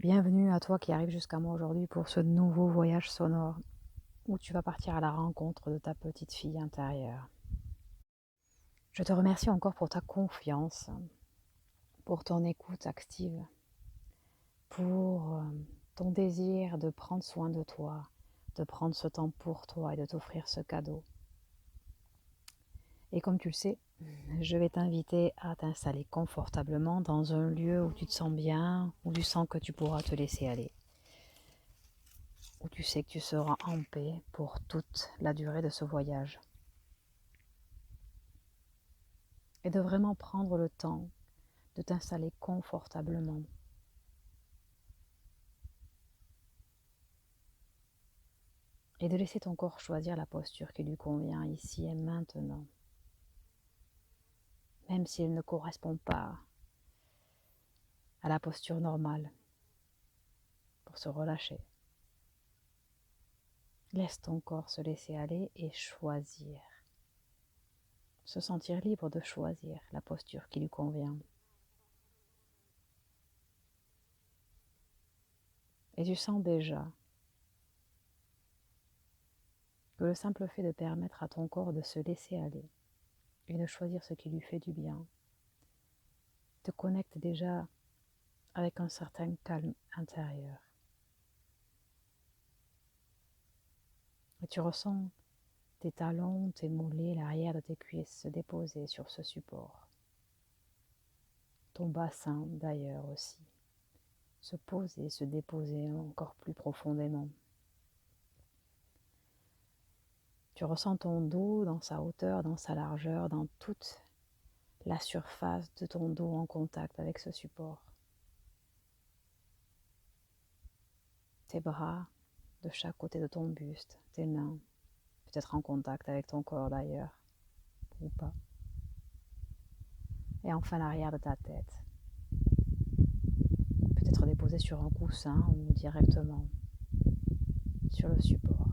Bienvenue à toi qui arrive jusqu'à moi aujourd'hui pour ce nouveau voyage sonore où tu vas partir à la rencontre de ta petite fille intérieure. Je te remercie encore pour ta confiance, pour ton écoute active, pour ton désir de prendre soin de toi, de prendre ce temps pour toi et de t'offrir ce cadeau. Et comme tu le sais, je vais t'inviter à t'installer confortablement dans un lieu où tu te sens bien, où tu sens que tu pourras te laisser aller, où tu sais que tu seras en paix pour toute la durée de ce voyage. Et de vraiment prendre le temps de t'installer confortablement. Et de laisser ton corps choisir la posture qui lui convient ici et maintenant. Même si elle ne correspond pas à la posture normale pour se relâcher. Laisse ton corps se laisser aller et choisir. Se sentir libre de choisir la posture qui lui convient. Et tu sens déjà que le simple fait de permettre à ton corps de se laisser aller et de choisir ce qui lui fait du bien te connecte déjà avec un certain calme intérieur. Et tu ressens tes talons, tes mollets, l'arrière de tes cuisses se déposer sur ce support. Ton bassin d'ailleurs aussi se poser, se déposer encore plus profondément. Tu ressens ton dos dans sa hauteur, dans sa largeur, dans toute la surface de ton dos en contact avec ce support. Tes bras de chaque côté de ton buste, tes mains, peut-être en contact avec ton corps d'ailleurs, ou pas. Et enfin l'arrière de ta tête, peut-être déposé sur un coussin ou directement sur le support.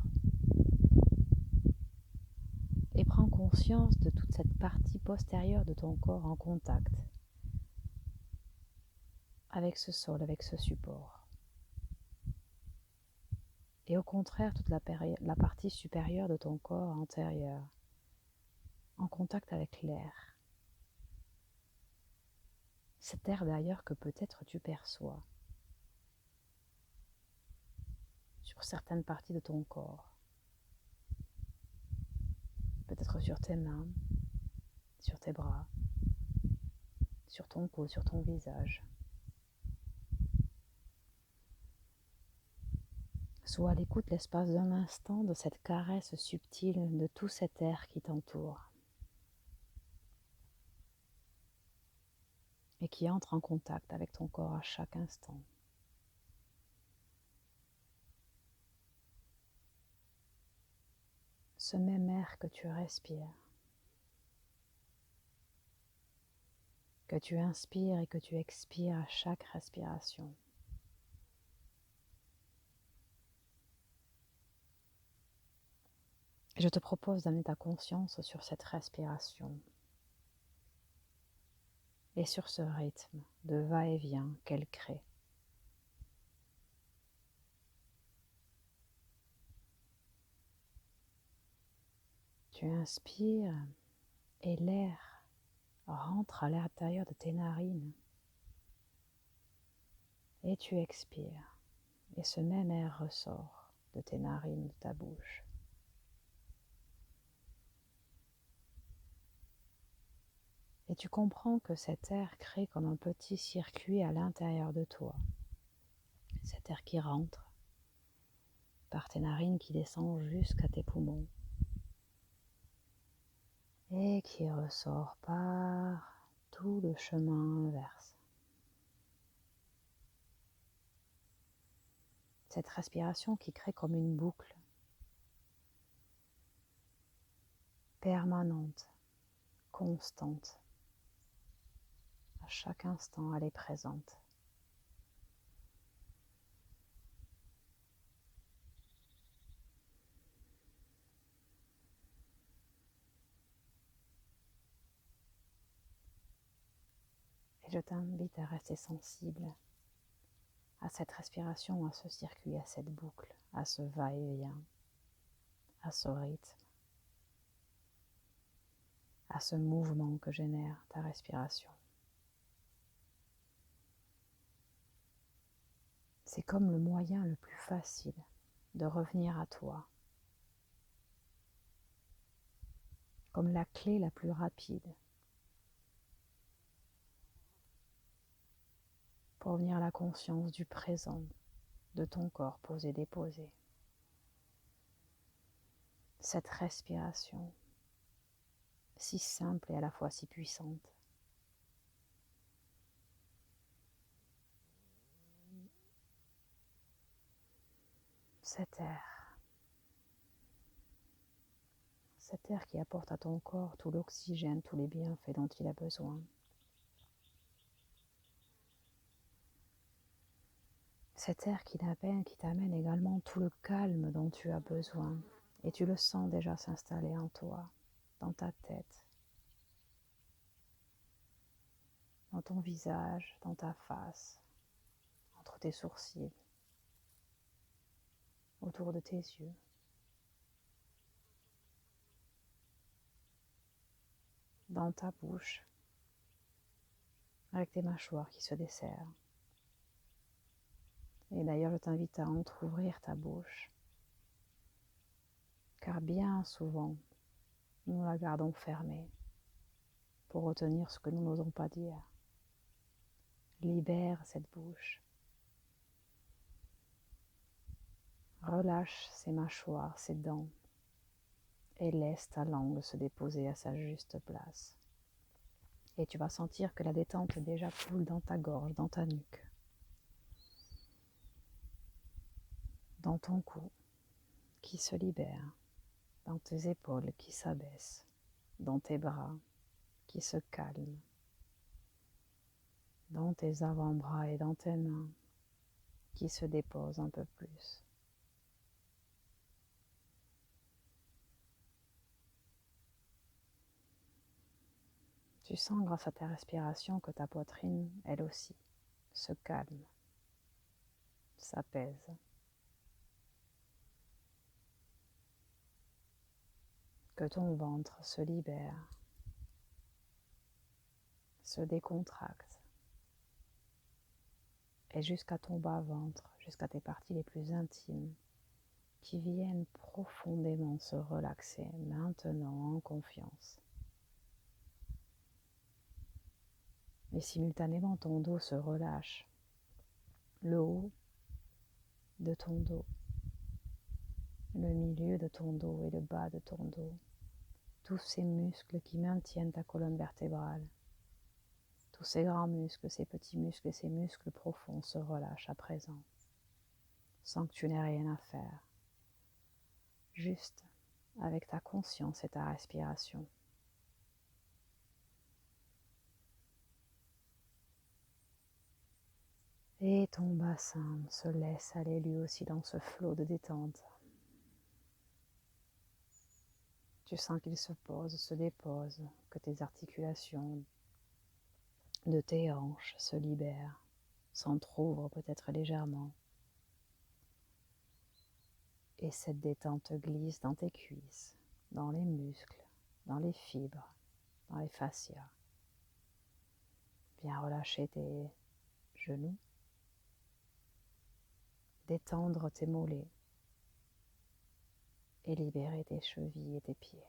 Et prends conscience de toute cette partie postérieure de ton corps en contact avec ce sol, avec ce support. Et au contraire, toute la partie supérieure de ton corps antérieur en contact avec l'air. Cet air d'ailleurs que peut-être tu perçois sur certaines parties de ton corps. Peut-être sur tes mains, sur tes bras, sur ton cou, sur ton visage. Sois à l'écoute l'espace d'un instant de cette caresse subtile de tout cet air qui t'entoure et qui entre en contact avec ton corps à chaque instant. Ce même air que tu respires, que tu inspires et que tu expires à chaque respiration. Je te propose d'amener ta conscience sur cette respiration et sur ce rythme de va-et-vient qu'elle crée. Tu inspires et l'air rentre à l'intérieur de tes narines et tu expires et ce même air ressort de tes narines, de ta bouche. Et tu comprends que cet air crée comme un petit circuit à l'intérieur de toi. Cet air qui rentre par tes narines, qui descend jusqu'à tes poumons et qui ressort par tout le chemin inverse. Cette respiration qui crée comme une boucle permanente, constante. À chaque instant, elle est présente. Et je t'invite à rester sensible à cette respiration, à ce circuit, à cette boucle, à ce va-et-vient, à ce rythme, à ce mouvement que génère ta respiration. C'est comme le moyen le plus facile de revenir à toi, comme la clé la plus rapide pour revenir à la conscience du présent, de ton corps posé-déposé. Cette respiration, si simple et à la fois si puissante. Cet air qui apporte à ton corps tout l'oxygène, tous les bienfaits dont il a besoin. Cet air qui t'amène également tout le calme dont tu as besoin. Et tu le sens déjà s'installer en toi, dans ta tête, dans ton visage, dans ta face, entre tes sourcils, autour de tes yeux. Dans ta bouche, avec tes mâchoires qui se desserrent. Et d'ailleurs, je t'invite à entrouvrir ta bouche, car bien souvent, nous la gardons fermée pour retenir ce que nous n'osons pas dire. Libère cette bouche. Relâche ses mâchoires, ses dents, et laisse ta langue se déposer à sa juste place. Et tu vas sentir que la détente déjà coule dans ta gorge, dans ta nuque, dans ton cou qui se libère, dans tes épaules qui s'abaissent, dans tes bras qui se calment, dans tes avant-bras et dans tes mains qui se déposent un peu plus. Tu sens grâce à ta respiration que ta poitrine, elle aussi, se calme, s'apaise. Que ton ventre se libère, se décontracte, et jusqu'à ton bas-ventre, jusqu'à tes parties les plus intimes, qui viennent profondément se relaxer maintenant en confiance. Et simultanément, ton dos se relâche, le haut de ton dos, le milieu de ton dos et le bas de ton dos, tous ces muscles qui maintiennent ta colonne vertébrale, tous ces grands muscles, ces petits muscles et ces muscles profonds se relâchent à présent, sans que tu n'aies rien à faire, juste avec ta conscience et ta respiration. Et ton bassin se laisse aller lui aussi dans ce flot de détente. Tu sens qu'il se pose, se dépose, que tes articulations de tes hanches se libèrent, s'entr'ouvrent peut-être légèrement. Et cette détente glisse dans tes cuisses, dans les muscles, dans les fibres, dans les fascias. Viens relâcher tes genoux, détendre tes mollets et libérer tes chevilles et tes pieds.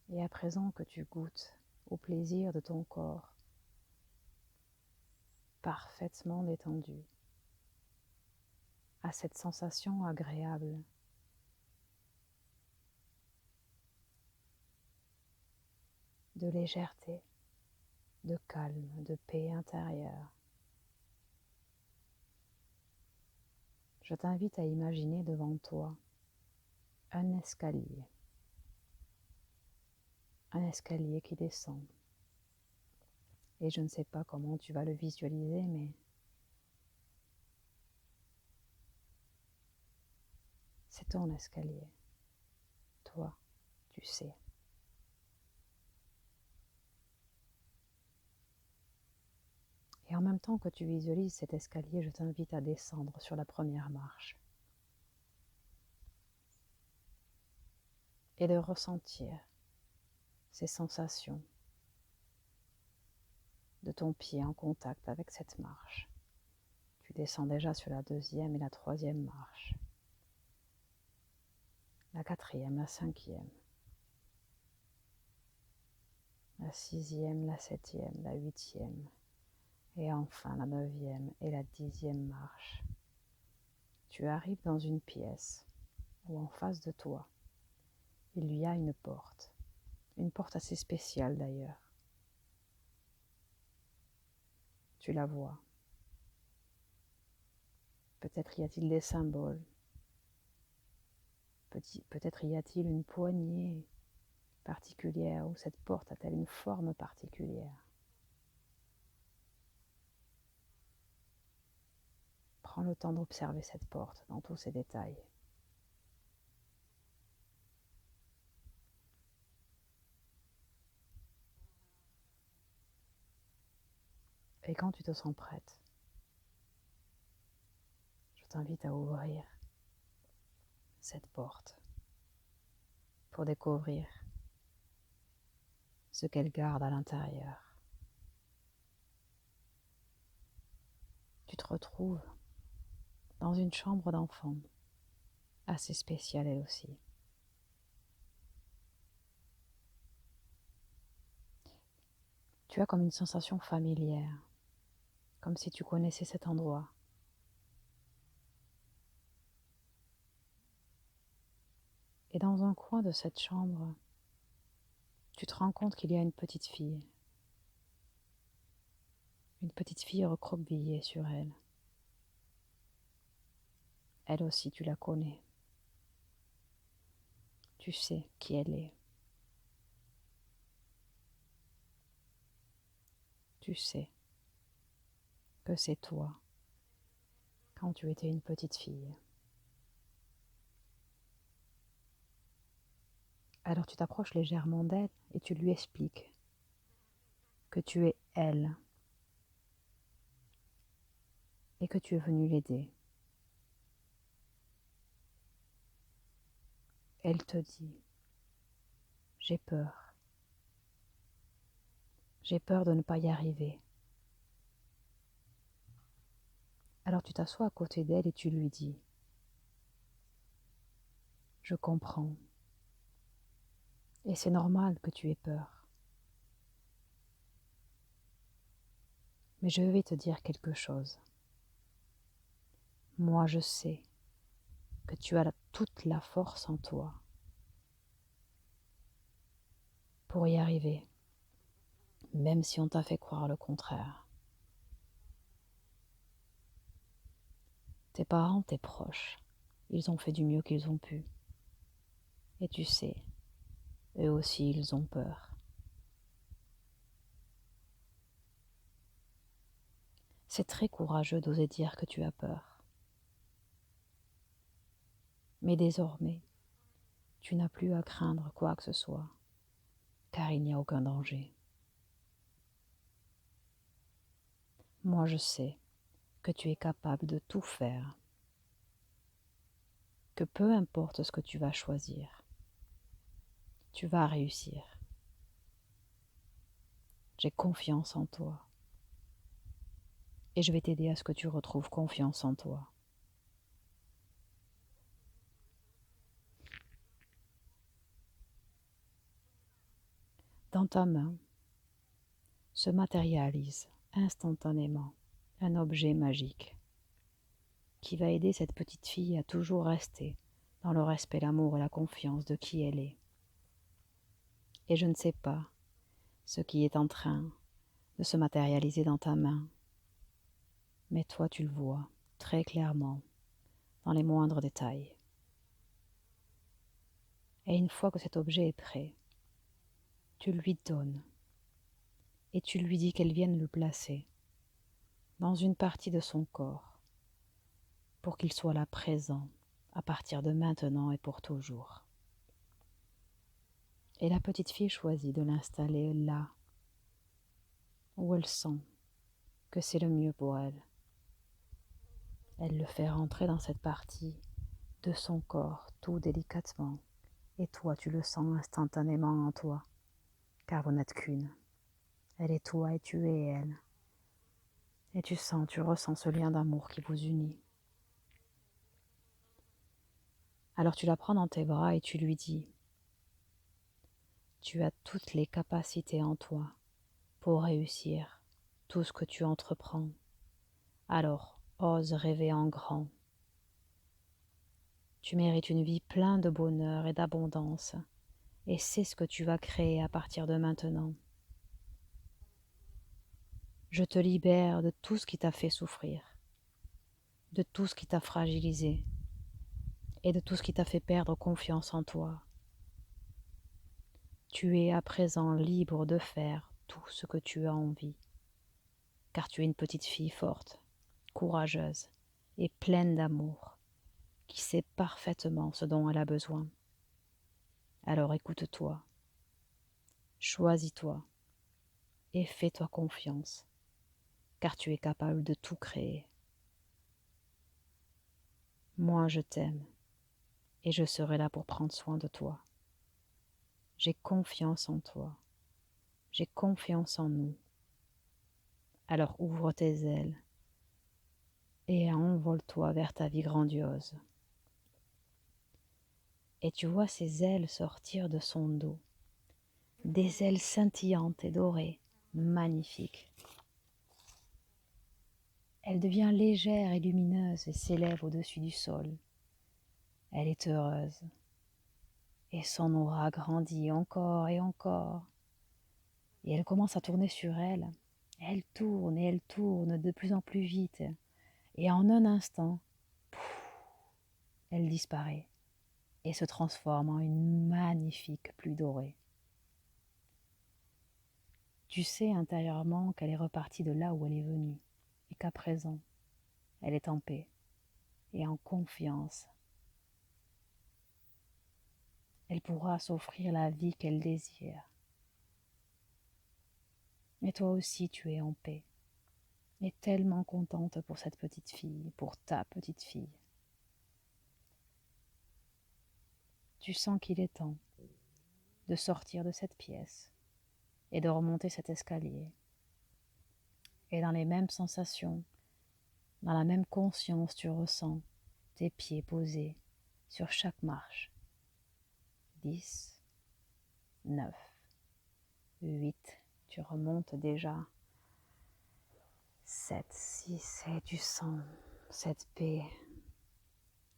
Et à présent que tu goûtes au plaisir de ton corps, parfaitement détendu, à cette sensation agréable de légèreté, de calme, de paix intérieure. Je t'invite à imaginer devant toi un escalier qui descend. Et je ne sais pas comment tu vas le visualiser, mais c'est ton escalier. Toi, tu sais. Et en même temps que tu visualises cet escalier, je t'invite à descendre sur la première marche et de ressentir ces sensations de ton pied en contact avec cette marche. Tu descends déjà sur la deuxième et la troisième marche, la quatrième, la cinquième, la sixième, la septième, la huitième, et enfin la neuvième et la dixième marche. Tu arrives dans une pièce où en face de toi, il y a une porte assez spéciale d'ailleurs. Tu la vois. Peut-être y a-t-il des symboles, peut-être y a-t-il une poignée particulière ou cette porte a-t-elle une forme particulière. Prends le temps d'observer cette porte dans tous ses détails. Et quand tu te sens prête, je t'invite à ouvrir cette porte pour découvrir ce qu'elle garde à l'intérieur. Tu te retrouves dans une chambre d'enfant, assez spéciale elle aussi. Tu as comme une sensation familière, comme si tu connaissais cet endroit. Et dans un coin de cette chambre, tu te rends compte qu'il y a une petite fille recroquevillée sur elle. Elle aussi, tu la connais. Tu sais qui elle est. Tu sais que c'est toi quand tu étais une petite fille. Alors tu t'approches légèrement d'elle et tu lui expliques que tu es elle et que tu es venu l'aider. Elle te dit, j'ai peur. J'ai peur de ne pas y arriver. Alors tu t'assois à côté d'elle et tu lui dis, je comprends. Et c'est normal que tu aies peur. Mais je vais te dire quelque chose. Moi, je sais que tu as toute la force en toi pour y arriver, même si on t'a fait croire le contraire. Tes parents, tes proches, ils ont fait du mieux qu'ils ont pu. Et tu sais, eux aussi, ils ont peur. C'est très courageux d'oser dire que tu as peur. Mais désormais, tu n'as plus à craindre quoi que ce soit, car il n'y a aucun danger. Moi, je sais que tu es capable de tout faire, que peu importe ce que tu vas choisir, tu vas réussir. J'ai confiance en toi et je vais t'aider à ce que tu retrouves confiance en toi. Dans ta main se matérialise instantanément un objet magique qui va aider cette petite fille à toujours rester dans le respect, l'amour et la confiance de qui elle est. Et je ne sais pas ce qui est en train de se matérialiser dans ta main, mais toi tu le vois très clairement dans les moindres détails. Et une fois que cet objet est prêt, tu lui donnes et tu lui dis qu'elle vienne le placer dans une partie de son corps pour qu'il soit là présent à partir de maintenant et pour toujours. Et la petite fille choisit de l'installer là où elle sent que c'est le mieux pour elle. Elle le fait rentrer dans cette partie de son corps tout délicatement, et toi tu le sens instantanément en toi, car vous n'êtes qu'une. Elle est toi et tu es elle. Et tu ressens ce lien d'amour qui vous unit. Alors tu la prends dans tes bras et tu lui dis, tu as toutes les capacités en toi pour réussir tout ce que tu entreprends. Alors ose rêver en grand. Tu mérites une vie pleine de bonheur et d'abondance, et c'est ce que tu vas créer à partir de maintenant. Je te libère de tout ce qui t'a fait souffrir, de tout ce qui t'a fragilisé et de tout ce qui t'a fait perdre confiance en toi. Tu es à présent libre de faire tout ce que tu as envie, car tu es une petite fille forte, courageuse et pleine d'amour, qui sait parfaitement ce dont elle a besoin. Alors écoute-toi, choisis-toi et fais-toi confiance, car tu es capable de tout créer. Moi, je t'aime et je serai là pour prendre soin de toi. J'ai confiance en toi, j'ai confiance en nous. Alors ouvre tes ailes et envole-toi vers ta vie grandiose. Et tu vois ces ailes sortir de son dos, des ailes scintillantes et dorées, magnifiques. Elle devient légère et lumineuse et s'élève au-dessus du sol. Elle est heureuse et son aura grandit encore et encore. Et elle commence à tourner sur elle. Elle tourne et elle tourne de plus en plus vite. Et en un instant, elle disparaît et se transforme en une magnifique pluie dorée. Tu sais intérieurement qu'elle est repartie de là où elle est venue et qu'à présent, elle est en paix et en confiance. Elle pourra s'offrir la vie qu'elle désire. Et toi aussi, tu es en paix et tellement contente pour cette petite fille, pour ta petite fille. Tu sens qu'il est temps de sortir de cette pièce et de remonter cet escalier. Et dans les mêmes sensations, dans la même conscience, tu ressens tes pieds posés sur chaque marche. 10, 9, 8, tu remontes déjà. 7, 6, et tu sens cette paix,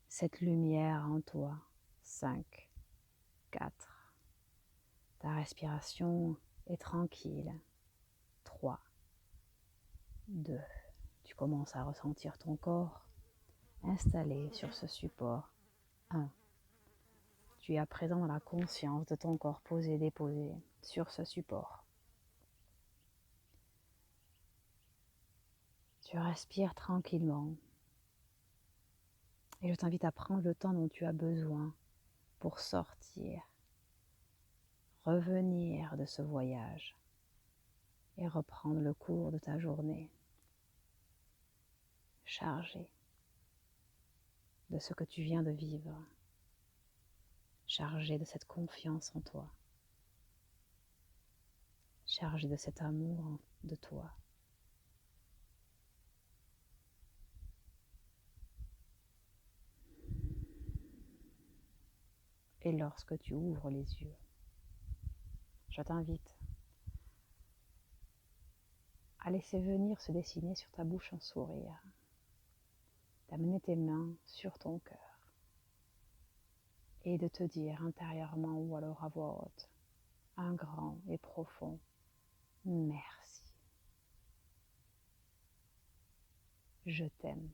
cette lumière en toi. 5, 4, ta respiration est tranquille. 3, 2, tu commences à ressentir ton corps installé sur ce support. 1, tu es à présent dans la conscience de ton corps posé-déposé sur ce support. Tu respires tranquillement et je t'invite à prendre le temps dont tu as besoin pour sortir, revenir de ce voyage et reprendre le cours de ta journée, chargé de ce que tu viens de vivre, chargé de cette confiance en toi, chargé de cet amour de toi. Et lorsque tu ouvres les yeux, je t'invite à laisser venir se dessiner sur ta bouche un sourire, d'amener tes mains sur ton cœur et de te dire intérieurement ou alors à voix haute un grand et profond merci. Je t'aime.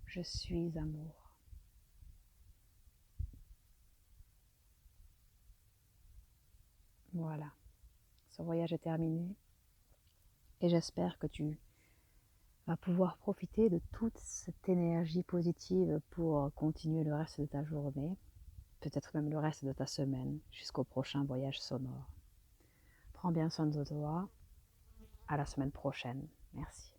Je suis amour. Voilà, ce voyage est terminé et j'espère que tu vas pouvoir profiter de toute cette énergie positive pour continuer le reste de ta journée, peut-être même le reste de ta semaine, jusqu'au prochain voyage sonore. Prends bien soin de toi À la semaine prochaine. Merci.